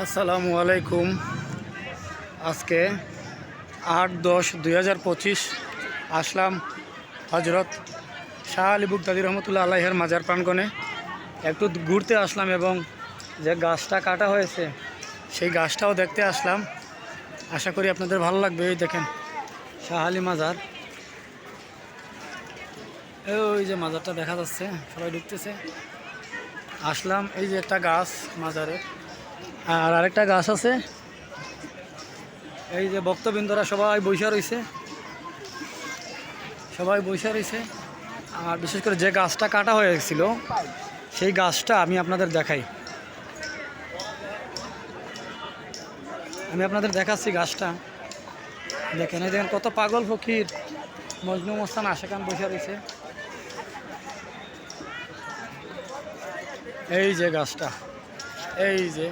আসসালামু আলাইকুম। আজকে 8-10-2025 আসলাম হজরত শাহ আলী বুগদাদি রহমতুল্লাহ আলাইহের মাজার প্রাঙ্গণে। একটু ঘুরতে আসলাম এবং যে গাছটা কাটা হয়েছে সেই গাছটাও দেখতে আসলাম। আশা করি আপনাদের ভালো লাগবে। এই দেখেন শাহ আলী মাজার, ওই যে মাজারটা দেখা যাচ্ছে, সবাই ঢুকতেছে। আসলাম, এই যে একটা গাছ মাজারে, আর আরেকটা গাছ আছে। এই যে ভক্তবৃন্দরা সবাই বৈশা রয়েছে, আর বিশেষ করে যে গাছটা কাটা হয়েছিল সেই গাছটা আমি আপনাদের দেখাই। আমি আপনাদের দেখাচ্ছি গাছটা। দেখেন, এই দেখেন কত পাগল ফকির মজনু মস্তান আশেকান বৈশা রয়েছে। এই যে গাছটা, এই যে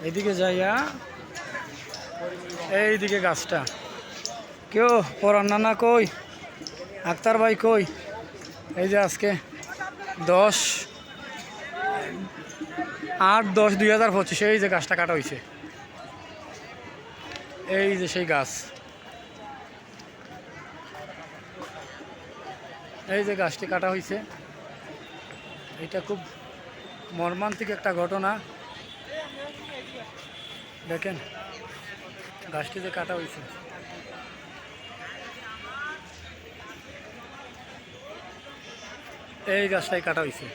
এইদিকে যাইয়া এইদিকে গাছটা। কেউ পরান নানা কই, আক্তার ভাই কই? এই যে আজকে 8-10-2025 এই যে গাছটা কাটা হয়েছে। এই যে সেই গাছ, এই যে গাছটি কাটা হয়েছে। এটা খুব মর্মান্তিক একটা ঘটনা। দেখেন গাছটি যে কাটা হয়েছে, এই গাছটাই কাটা হয়েছে।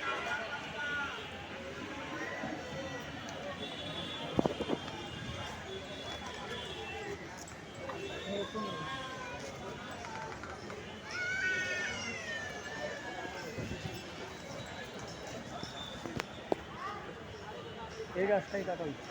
এই গাছটাই কাটা হয়েছে।